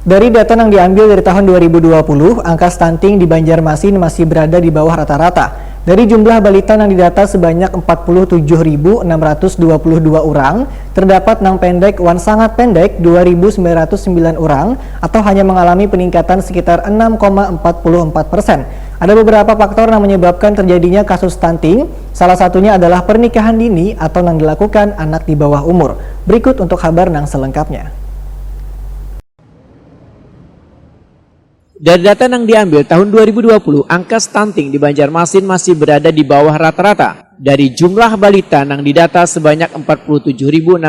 Dari data yang diambil dari tahun 2020, angka stunting di Banjarmasin masih berada di bawah rata-rata. Dari jumlah balita yang didata sebanyak 47.622 orang, terdapat nang pendek wan sangat pendek 2.909 orang atau hanya mengalami peningkatan sekitar 6,44%. Ada beberapa faktor yang menyebabkan terjadinya kasus stunting, salah satunya adalah pernikahan dini atau yang dilakukan anak di bawah umur. Berikut untuk kabar yang selengkapnya. Dari data yang diambil tahun 2020, angka stunting di Banjarmasin masih berada di bawah rata-rata. Dari jumlah balita yang didata sebanyak 47.622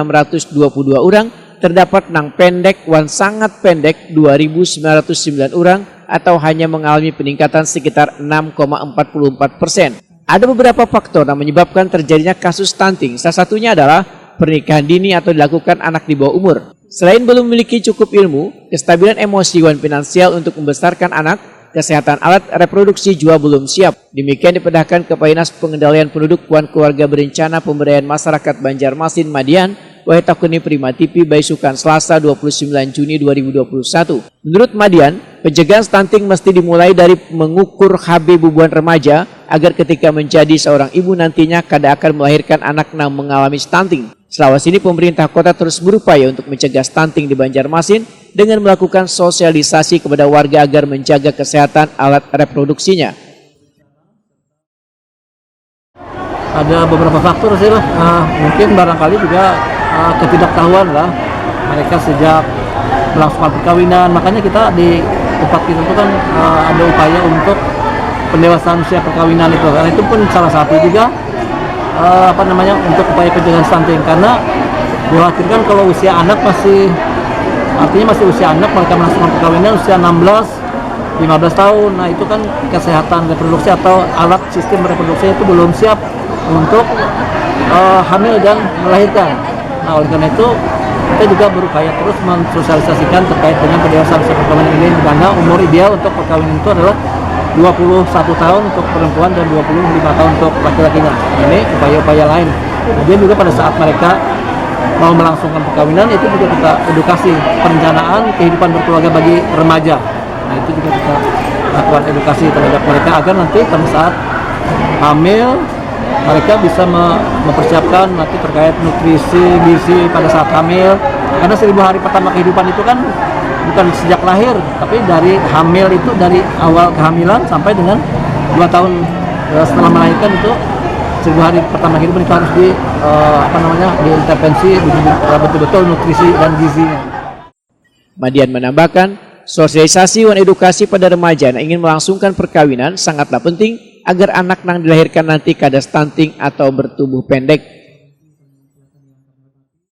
orang, terdapat nang pendek wan sangat pendek 2.909 orang atau hanya mengalami peningkatan sekitar 6,44%. Ada beberapa faktor yang menyebabkan terjadinya kasus stunting, salah satunya adalah pernikahan dini atau dilakukan anak di bawah umur. Selain belum memiliki cukup ilmu, kestabilan emosi dan finansial untuk membesarkan anak, kesehatan alat reproduksi juga belum siap. Demikian dipedahkan Kepala Dinas Pengendalian Penduduk dan Keluarga Berencana Pemberdayaan Masyarakat Banjarmasin Madian, Wahetakuni Primatipi Baisukan Selasa 29 Juni 2021. Menurut Madian, pencegahan stunting mesti dimulai dari mengukur HB bubuhan remaja agar ketika menjadi seorang ibu nantinya kada akan melahirkan anak yang mengalami stunting. Selawas ini pemerintah kota terus berupaya untuk mencegah stunting di Banjarmasin dengan melakukan sosialisasi kepada warga agar menjaga kesehatan alat reproduksinya. Ada beberapa faktor sih lah, mungkin barangkali juga ketidaktahuan lah mereka sejak melangsungkan perkawinan. Makanya kita di tempat kita itu kan ada upaya untuk pendewasaan usia perkawinan itu, karena itu pun salah satu juga untuk upaya pencegahan stunting, karena dikhawatirkan kalau usia anak masih usia anak mereka melangsungkan perkawinan usia 16-15 tahun. Nah itu kan kesehatan reproduksi atau alat sistem reproduksi itu belum siap untuk hamil dan melahirkan. Nah oleh karena itu kita juga berupaya terus mensosialisasikan terkait dengan pendewasaan usia perkawinan ini, di mana umur ideal untuk perkawinan itu adalah 21 tahun untuk perempuan dan 25 tahun untuk laki-lakinya. Ini upaya-upaya lain. Kemudian juga pada saat mereka mau melangsungkan perkawinan itu juga kita edukasi perencanaan kehidupan berkeluarga bagi remaja. Nah itu juga kita lakukan edukasi terhadap mereka agar nanti pada saat hamil mereka bisa mempersiapkan nanti terkait nutrisi, gizi pada saat hamil. Karena 1000 hari pertama kehidupan itu kan bukan sejak lahir, tapi dari hamil itu dari awal kehamilan sampai dengan 2 tahun setelah melahirkan itu 1000 hari pertama kehidupan itu harus diintervensi betul-betul nutrisi dan gizinya. Madian menambahkan, sosialisasi dan edukasi pada remaja yang ingin melangsungkan perkawinan sangatlah penting agar anak yang dilahirkan nanti kada stunting atau bertubuh pendek.